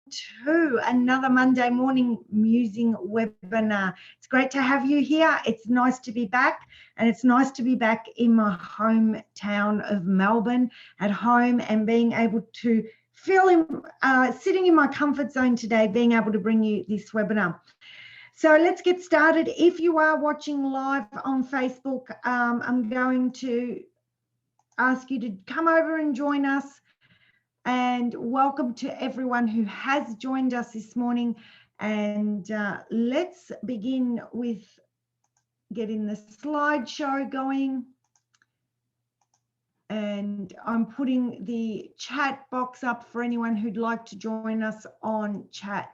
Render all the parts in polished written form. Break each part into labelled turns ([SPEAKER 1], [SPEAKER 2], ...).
[SPEAKER 1] to another Monday morning musing webinar. It's great to have you here. It's nice to be back, and it's nice to be back in my hometown of Melbourne at home and being able to feel sitting in my comfort zone today, being able to bring you this webinar. So let's get started. If you are watching live on Facebook, I'm going to ask you to come over and join us. And welcome to everyone who has joined us this morning. And let's begin with getting the slideshow going. And I'm putting the chat box up for anyone who'd like to join us on chat.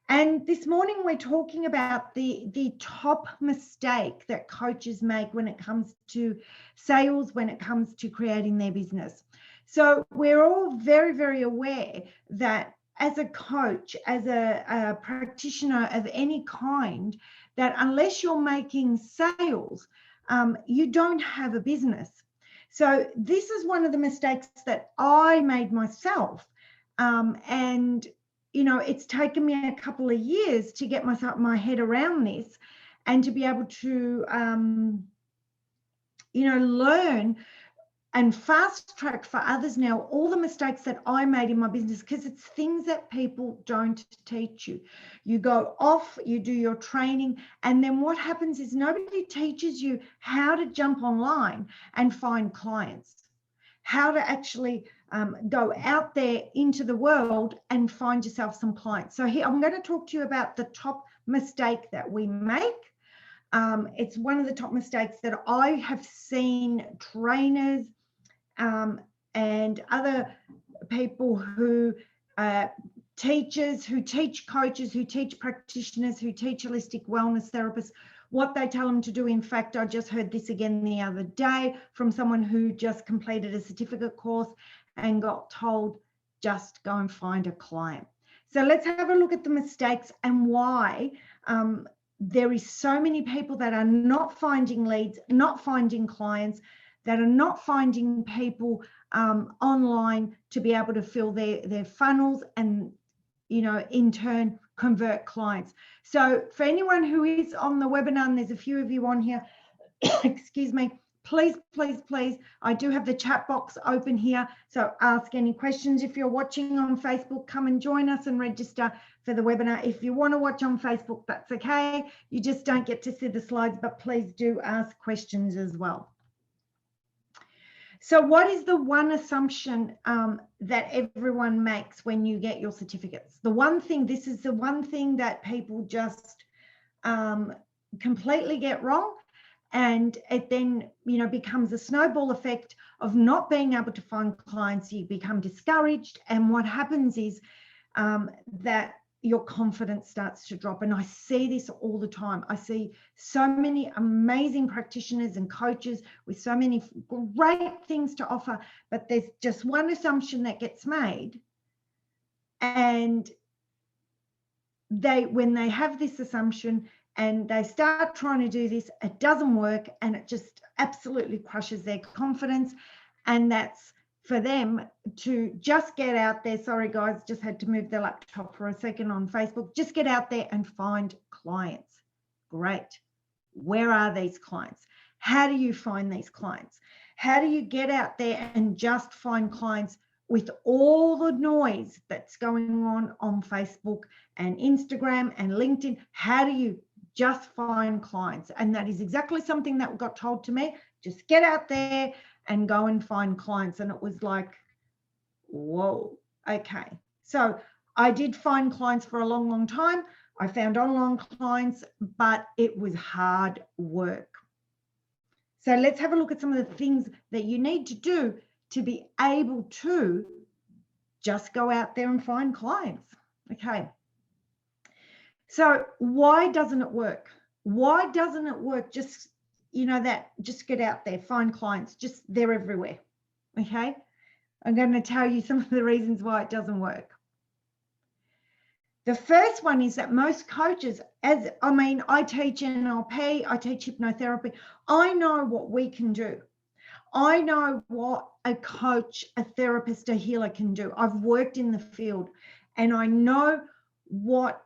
[SPEAKER 1] And this morning we're talking about the top mistake that coaches make when it comes to sales, when it comes to creating their business. So we're all very, very aware that as a coach, as a practitioner of any kind, that unless you're making sales, you don't have a business. So this is one of the mistakes that I made myself. And, you know, it's taken me a couple of years to get my head around this and to be able to, you know, learn and fast track for others now all the mistakes that I made in my business, because it's things that people don't teach you. You go off, you do your training, and then what happens is nobody teaches you how to jump online and find clients, how to actually go out there into the world and find yourself some clients. So here I'm going to talk to you about the top mistake that we make. It's one of the top mistakes that I have seen trainers and other people who teachers, who teach coaches, who teach practitioners, who teach holistic wellness therapists, what they tell them to do. In fact, I just heard this again the other day from someone who just completed a certificate course and got told, just go and find a client. So let's have a look at the mistakes and why there is so many people that are not finding leads, not finding clients, that are not finding people online to be able to fill their funnels and, you know, in turn convert clients. So for anyone who is on the webinar, and there's a few of you on here, excuse me, please, please, please, I do have the chat box open here. So ask any questions. If you're watching on Facebook, come and join us and register for the webinar. If you want to watch on Facebook, that's okay. You just don't get to see the slides, but please do ask questions as well. So what is the one assumption that everyone makes when you get your certificates? The one thing, this is the one thing that people just completely get wrong. And it then, you know, becomes a snowball effect of not being able to find clients. You become discouraged. And what happens is that your confidence starts to drop. And I see this all the time. I see so many amazing practitioners and coaches with so many great things to offer, but there's just one assumption that gets made. And when they have this assumption and they start trying to do this, it doesn't work, and it just absolutely crushes their confidence. And that's for them to just get out there. Sorry guys, just had to move the laptop for a second on Facebook. Just get out there and find clients. Great. Where are these clients? How do you find these clients? How do you get out there and just find clients with all the noise that's going on Facebook and Instagram and LinkedIn? How do you just find clients? And that is exactly something that got told to me. Just get out there and go and find clients. And it was like, whoa, okay. So I did find clients for a long, long time. I found online clients, but it was hard work. So let's have a look at some of the things that you need to do to be able to just go out there and find clients. Okay. So why doesn't it work? Why doesn't it work? Just, you know, just get out there, find clients, just they're everywhere. Okay. I'm going to tell you some of the reasons why it doesn't work. The first one is that most coaches, I teach NLP, I teach hypnotherapy. I know what we can do. I know what a coach, a therapist, a healer can do. I've worked in the field, and I know what,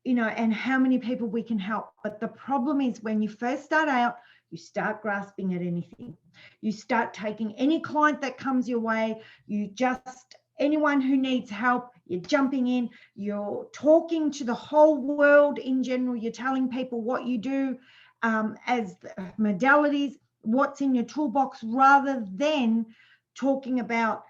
[SPEAKER 1] you know, and how many people we can help. But the problem is when you first start out, you start grasping at anything. You start taking any client that comes your way. You just, anyone who needs help, you're jumping in, you're talking to the whole world in general. You're telling people what you do as modalities, what's in your toolbox, rather than talking about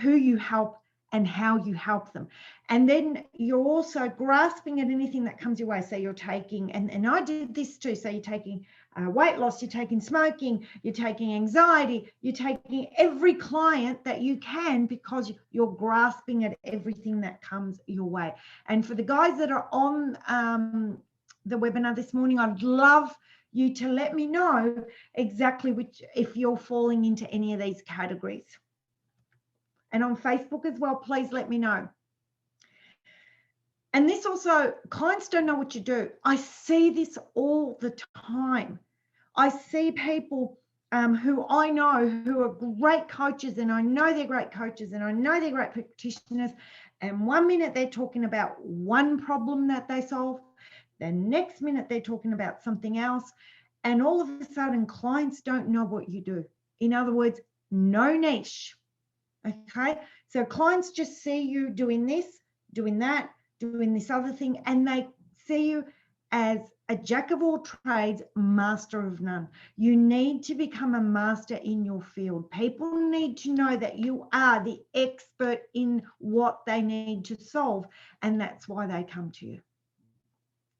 [SPEAKER 1] who you help and how you help them. And then you're also grasping at anything that comes your way. So you're taking, and I did this too, so you're taking weight loss, you're taking smoking, you're taking anxiety, you're taking every client that you can, because you're grasping at everything that comes your way. And for the guys that are on the webinar this morning, I'd love you to let me know exactly which, if you're falling into any of these categories. And on Facebook as well, please let me know. And this also, clients don't know what you do. I see this all the time. I see people who I know who are great coaches, and I know they're great coaches, and I know they're great practitioners. And 1 minute they're talking about one problem that they solve. The next minute they're talking about something else. And all of a sudden, clients don't know what you do. In other words, no niche. Okay, so clients just see you doing this, doing that, doing this other thing, and they see you as a jack of all trades, master of none. You need to become a master in your field. People need to know that you are the expert in what they need to solve, and that's why they come to you.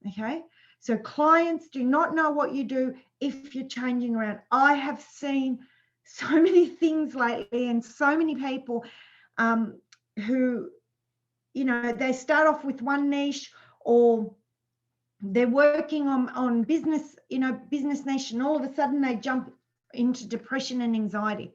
[SPEAKER 1] Okay, so clients do not know what you do if you're changing around. I have seen so many things lately, and so many people who, you know, they start off with one niche, or they're working on business, you know, business niche, and all of a sudden they jump into depression and anxiety.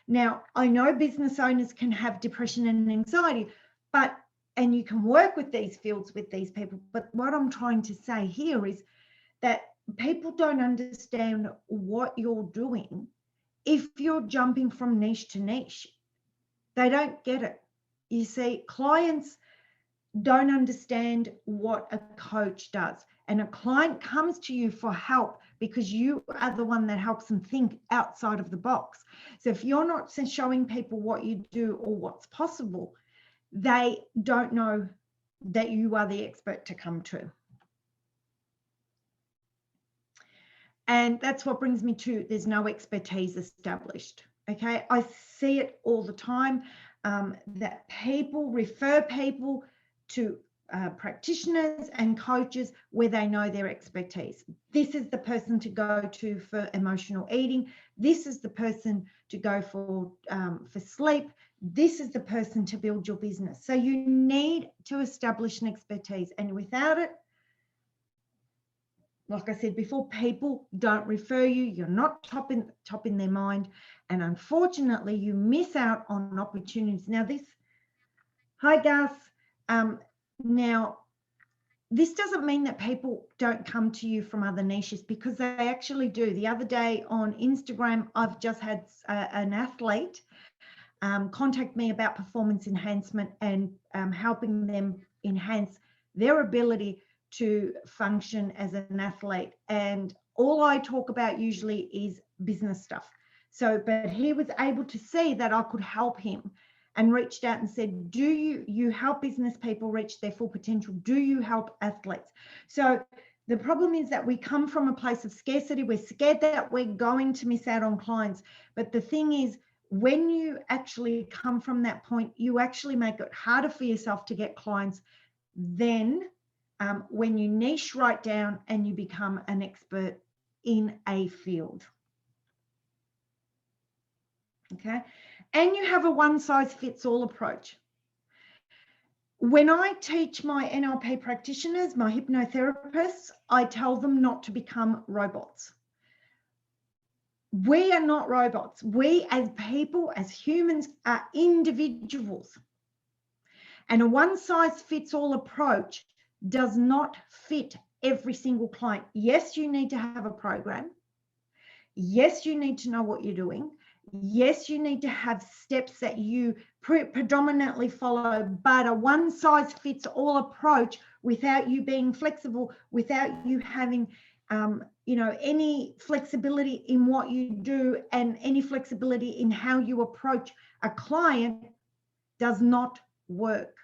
[SPEAKER 1] Now, I know business owners can have depression and anxiety, but, and you can work with these fields with these people. But what I'm trying to say here is that people don't understand what you're doing if you're jumping from niche to niche. They don't get it. You see, clients don't understand what a coach does. And a client comes to you for help because you are the one that helps them think outside of the box. So if you're not showing people what you do or what's possible, they don't know that you are the expert to come to. And that's what brings me to, there's no expertise established. Okay, I see it all the time, that people refer people to practitioners and coaches where they know their expertise. This is the person to go to for emotional eating. This is the person to go for sleep. This is the person to build your business. So you need to establish an expertise, and without it, like I said before, people don't refer you. You're not top in their mind, and unfortunately, you miss out on opportunities. Now, hi Gus. Now, this doesn't mean that people don't come to you from other niches, because they actually do. The other day on Instagram, I've just had an athlete contact me about performance enhancement and helping them enhance their ability to function as an athlete. And all I talk about usually is business stuff. So, but he was able to see that I could help him, and reached out and said, do you help business people reach their full potential? Do you help athletes? So the problem is that we come from a place of scarcity. We're scared that we're going to miss out on clients. But the thing is, when you actually come from that point, you actually make it harder for yourself to get clients than when you niche right down and you become an expert in a field. Okay, and you have a one-size-fits-all approach. When I teach my NLP practitioners, my hypnotherapists, I tell them not to become robots. We are not robots. We as people, as humans, are individuals. And a one-size-fits-all approach does not fit every single client. Yes, you need to have a program. Yes, you need to know what you're doing. Yes, you need to have steps that you predominantly follow, but a one-size-fits-all approach without you being flexible, without you having any flexibility in what you do and any flexibility in how you approach a client does not work,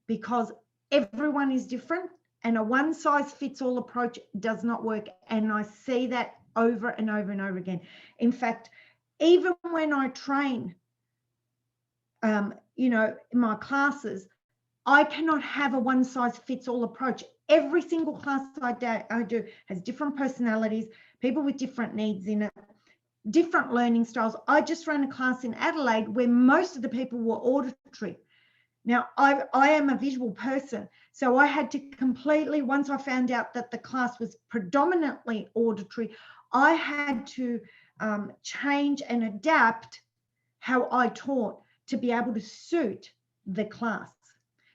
[SPEAKER 1] because everyone is different and a one-size-fits-all approach does not work. And I see that over and over and over again. In fact, even when I train, in my classes, I cannot have a one-size-fits-all approach. Every single class I do has different personalities, people with different needs in it, different learning styles. I just ran a class in Adelaide where most of the people were auditory. Now, I am a visual person, so I had to completely, once I found out that the class was predominantly auditory, I had to change and adapt how I taught to be able to suit the class.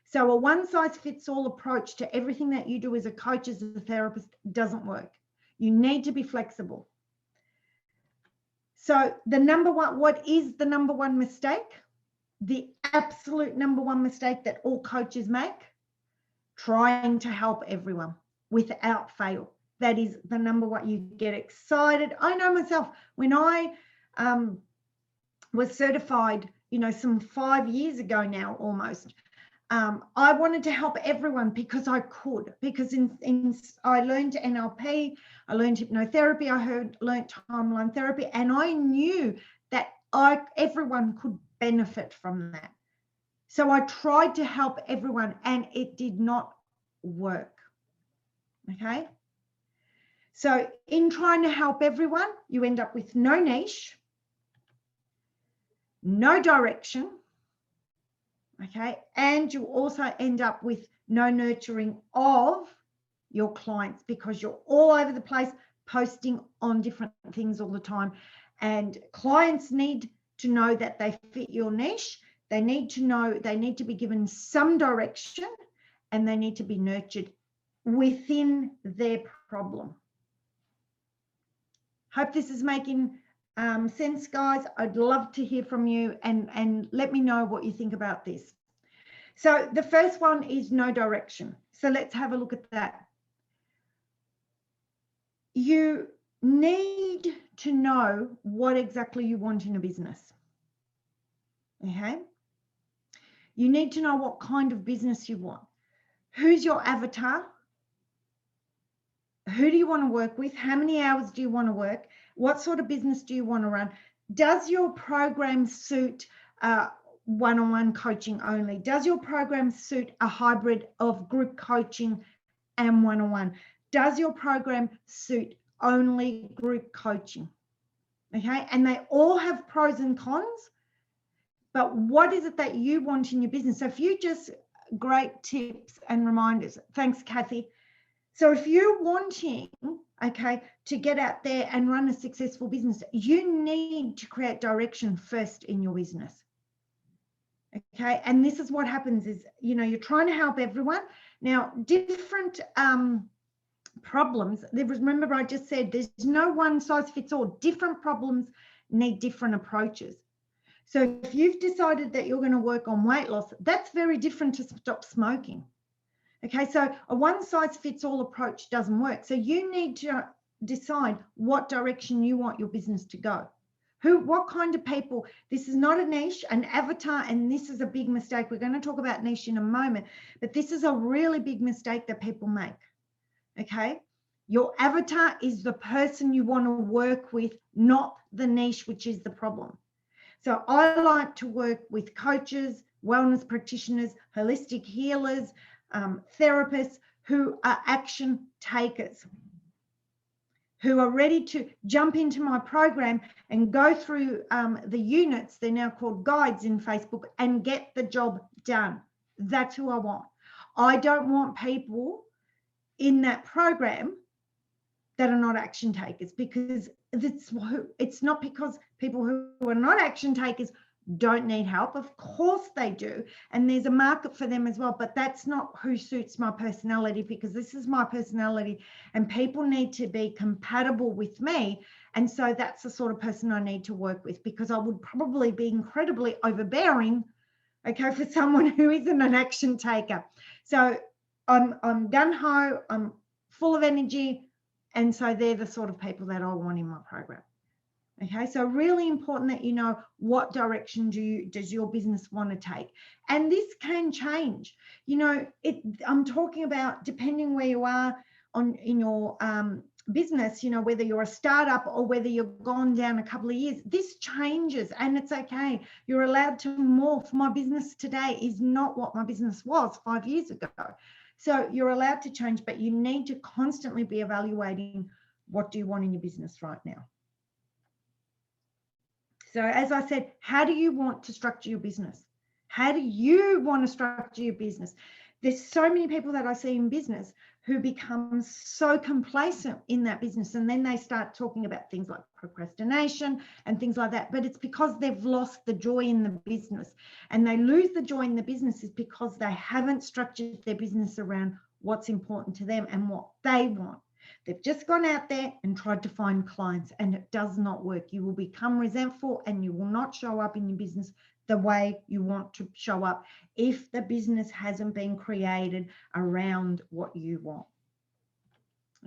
[SPEAKER 1] So a one-size-fits-all approach to everything that you do as a coach, as a therapist, doesn't work. You need to be flexible. So what is the number one mistake? The absolute number one mistake that all coaches make? Trying to help everyone without fail. That is the number one. You get excited. I know myself, when I was certified, some 5 years ago now almost, I wanted to help everyone because I could, because I learned NLP, I learned hypnotherapy, I learned timeline therapy, and I knew that everyone could benefit from that. So I tried to help everyone and it did not work. Okay. So in trying to help everyone, you end up with no niche, no direction. Okay. And you also end up with no nurturing of your clients, because you're all over the place posting on different things all the time. And clients need to know that they fit your niche. They need to know, they need to be given some direction, and they need to be nurtured within their problem. Hope this is making sense, guys. I'd love to hear from you and let me know what you think about this. So the first one is no direction. So let's have a look at that. You need to know what exactly you want in a business. Okay? You need to know what kind of business you want. Who's your avatar? Who do you want to work with? How many hours do you want to work? What sort of business do you want to run? Does your program suit one-on-one coaching only? Does your program suit a hybrid of group coaching and one-on-one? Does your program suit only group coaching? Okay, and they all have pros and cons, but what is it that you want in your business? So if you just, great tips and reminders. Thanks, Kathy. So if you're wanting, okay, to get out there and run a successful business, you need to create direction first in your business. Okay, and this is what happens is, you're trying to help everyone. Now, different problems, remember I just said there's no one size fits all. Different problems need different approaches. So if you've decided that you're going to work on weight loss, that's very different to stop smoking. Okay, so a one size fits all approach doesn't work. So you need to decide what direction you want your business to go. What kind of people? This is not a niche, an avatar, and this is a big mistake. We're going to talk about niche in a moment, but this is a really big mistake that people make. Okay, your avatar is the person you want to work with, not the niche, which is the problem. So I like to work with coaches, wellness practitioners, holistic healers, therapists who are action takers, who are ready to jump into my program and go through the units, they're now called guides in Facebook, and get the job done. That's who I want. I don't want people in that program that are not action takers, because it's not because people who are not action takers don't need help. Of course they do, and there's a market for them as well, but that's not who suits my personality, because this is my personality and people need to be compatible with me And so that's the sort of person I need to work with, because I would probably be incredibly overbearing, okay, for someone who isn't an action taker. So I'm gung-ho, I'm full of energy, and so they're the sort of people that I want in my program. Okay, so really important that you know what direction does your business want to take. And this can change. You know, I'm talking about depending where you are in your business, you know, whether you're a startup or whether you've gone down a couple of years, this changes and it's okay. You're allowed to morph. My business today is not what my business was 5 years ago. So you're allowed to change, but you need to constantly be evaluating what do you want in your business right now. So as I said, how do you want to structure your business? How do you want to structure your business? There's so many people that I see in business who become so complacent in that business, and then they start talking about things like procrastination and things like that. But it's because they've lost the joy in the business, and they lose the joy in the business is because they haven't structured their business around what's important to them and what they want. They've just gone out there and tried to find clients, and it does not work. You will become resentful and you will not show up in your business the way you want to show up if the business hasn't been created around what you want.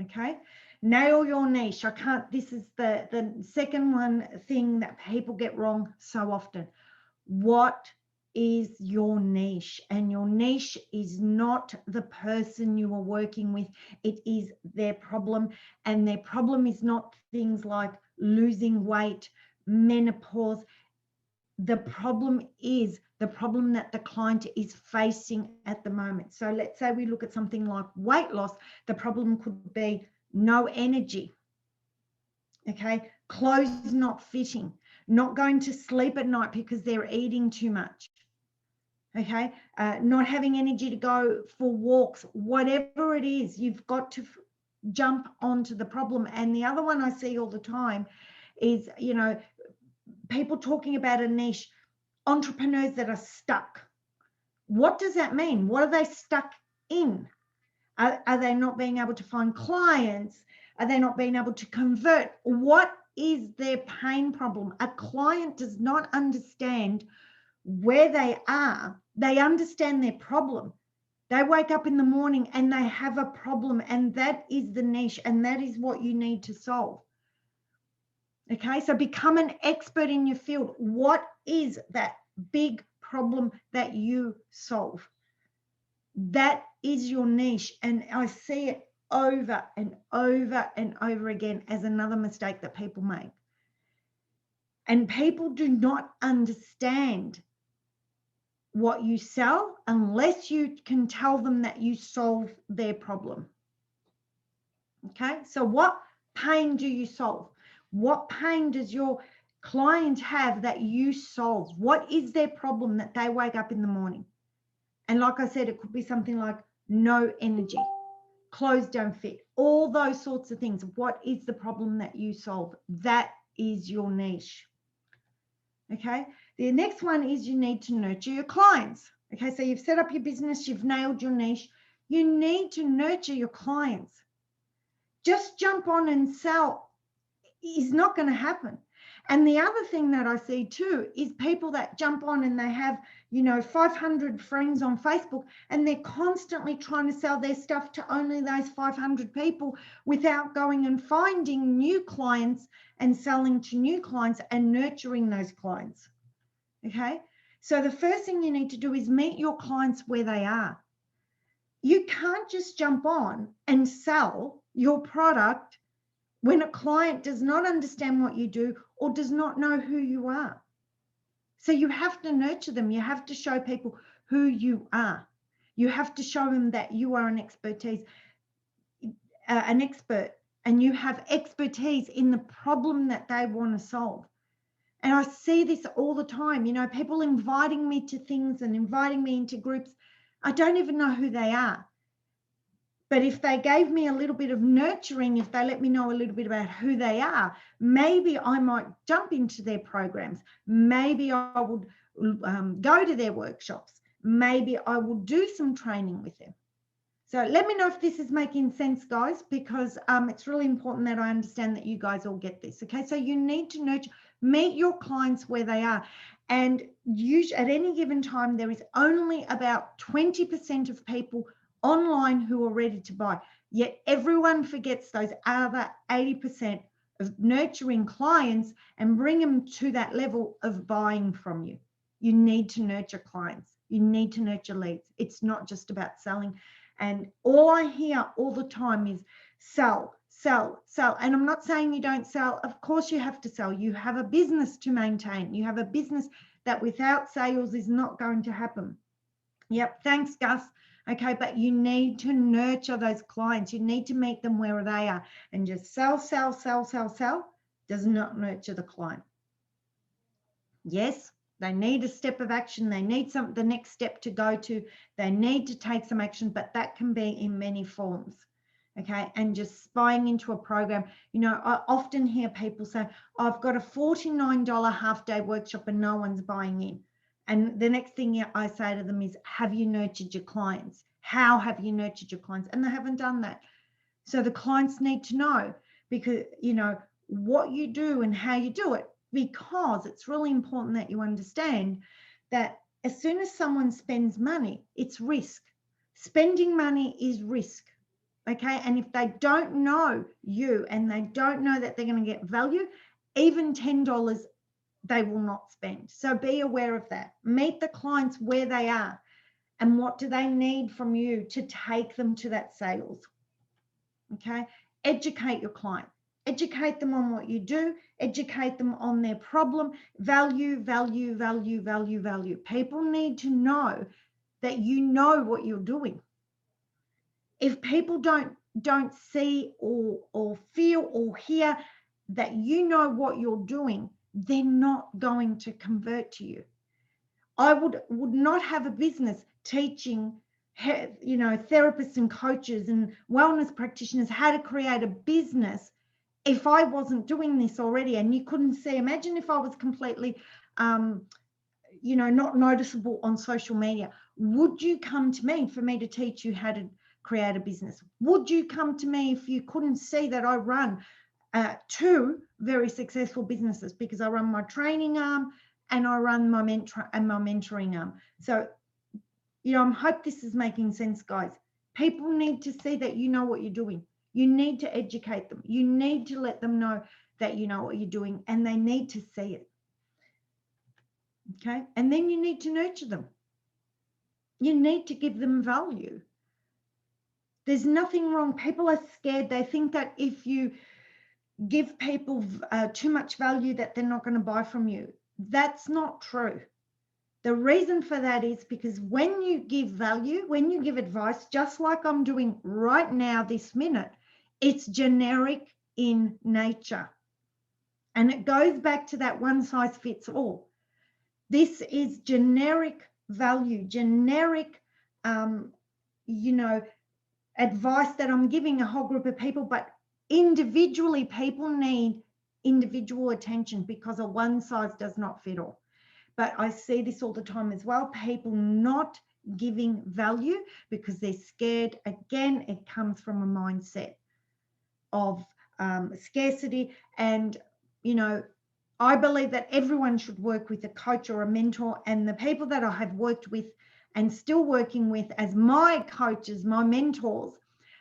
[SPEAKER 1] Okay, nail your niche. This is the second one thing that people get wrong so often. What is your niche? And your niche is not the person you are working with, it is their problem. And their problem is not things like losing weight, menopause. The problem is the problem that the client is facing at the moment. So let's say we look at something like weight loss. The problem could be no energy, okay, clothes not fitting, not going to sleep at night because they're eating too much, okay, not having energy to go for walks. Whatever it is, you've got to jump onto the problem. And the other one I see all the time is, you know, people talking about a niche, entrepreneurs that are stuck. What does that mean? What are they stuck in? Are they not being able to find clients? Are they not being able to convert? What is their pain problem? A client does not understand where they are. They understand their problem. They wake up in the morning and they have a problem, and that is the niche, and that is what you need to solve. Okay, so become an expert in your field. What is that big problem that you solve? That is your niche. And I see it over and over and over again as another mistake that people make. And people do not understand what you sell unless you can tell them that you solve their problem. Okay, so what pain do you solve? What pain does your client have that you solve? What is their problem that they wake up in the morning? And like I said, it could be something like no energy, clothes don't fit, all those sorts of things. What is the problem that you solve? That is your niche. Okay, the next one is you need to nurture your clients. Okay, so you've set up your business, you've nailed your niche. You need to nurture your clients. Just jump on and sell is not going to happen. And the other thing that I see too is people that jump on and they have, you know, 500 friends on Facebook, and they're constantly trying to sell their stuff to only those 500 people without going and finding new clients and selling to new clients and nurturing those clients. Okay, so the first thing you need to do is meet your clients where they are. You can't just jump on and sell your product when a client does not understand what you do or does not know who you are. So you have to nurture them. You have to show people who you are. You have to show them that you are an expert, and you have expertise in the problem that they want to solve. And I see this all the time, you know, people inviting me to things and inviting me into groups. I don't even know who they are. But if they gave me a little bit of nurturing, if they let me know a little bit about who they are, maybe I might jump into their programs. Maybe I would go to their workshops. Maybe I will do some training with them. So let me know if this is making sense, guys, because it's really important that I understand that you guys all get this. Okay, so you need to nurture, meet your clients where they are. And usually at any given time, there is only about 20% of people online who are ready to buy. Yet everyone forgets those other 80% of nurturing clients and bring them to that level of buying from you. You need to nurture clients. You need to nurture leads. It's not just about selling. And all I hear all the time is sell, sell, sell. And I'm not saying you don't sell. Of course you have to sell. You have a business to maintain. You have a business that without sales is not going to happen. Yep, thanks, Gus. Okay, but you need to nurture those clients. You need to meet them where they are. And just sell, sell, sell, sell, sell does not nurture the client. Yes, they need a step of action. They need the next step to go to. They need to take some action, but that can be in many forms. Okay, and just buying into a program. You know, I often hear people say, I've got a $49 half-day workshop and no one's buying in. And the next thing I say to them is, have you nurtured your clients? How have you nurtured your clients? And they haven't done that. So the clients need to know, because, you know, what you do and how you do it, because it's really important that you understand that as soon as someone spends money, it's risk. Spending money is risk. Okay. And if they don't know you and they don't know that they're going to get value, even $10, they will not spend. So be aware of that. Meet the clients where they are and what do they need from you to take them to that sales. Okay. Educate your client. Educate them on what you do, educate them on their problem, value, value, value, value, value. People need to know that you know what you're doing. If people don't see or feel or hear that you know what you're doing, they're not going to convert to you. I would not have a business teaching, you know, therapists and coaches and wellness practitioners how to create a business if I wasn't doing this already and you couldn't see. Imagine if I was completely, you know, not noticeable on social media. Would you come to me for me to teach you how to create a business? Would you come to me if you couldn't see that I run 2 very successful businesses, because I run my training arm and I run my mentoring arm? So, you know, I hope this is making sense, guys. People need to see that you know what you're doing. You need to educate them. You need to let them know that you know what you're doing, and they need to see it. Okay. And then you need to nurture them. You need to give them value. There's nothing wrong. People are scared. They think that if you give people too much value that they're not going to buy from you. That's not true. The reason for that is because when you give value, when you give advice, just like I'm doing right now this minute, it's generic in nature. And it goes back to that one size fits all. This is generic value, generic, you know, advice that I'm giving a whole group of people, but individually, people need individual attention because a one size does not fit all. But I see this all the time as well, people not giving value because they're scared. Again, it comes from a mindset of scarcity. And, you know, I believe that everyone should work with a coach or a mentor. And the people that I have worked with and still working with as my coaches, my mentors,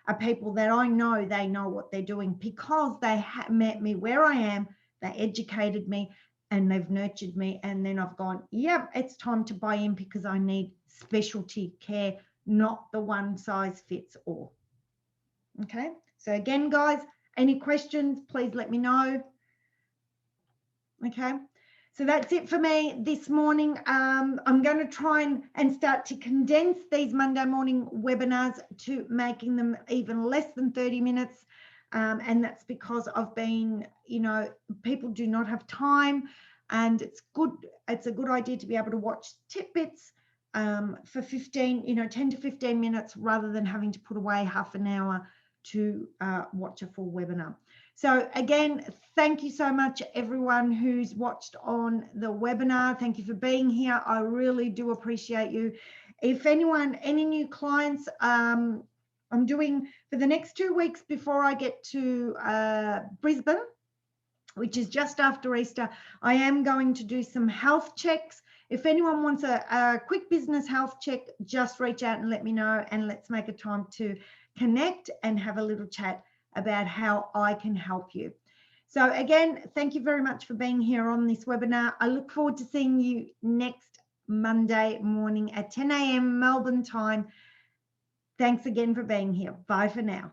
[SPEAKER 1] are people that I know they know what they're doing because they met me where I am, they educated me, and they've nurtured me. And then I've gone, yep, it's time to buy in because I need specialty care, not the one size fits all. Okay. So again, guys, any questions, please let me know. Okay. So that's it for me this morning. I'm going to try and start to condense these Monday morning webinars to making them even less than 30 minutes. And that's because I've been, you know, people do not have time, and it's a good idea to be able to watch tidbits for 10 to 15 minutes rather than having to put away half an hour to watch a full webinar. So again, thank you so much, everyone who's watched on the webinar. Thank you for being here. I really do appreciate you. If anyone, any new clients, I'm doing for the next 2 weeks before I get to Brisbane, which is just after Easter. I am going to do some health checks. If anyone wants a quick business health check, just reach out and let me know, and let's make a time to connect and have a little chat about how I can help you. So again, thank you very much for being here on this webinar. I look forward to seeing you next Monday morning at 10 a.m. Melbourne time. Thanks again for being here. Bye for now.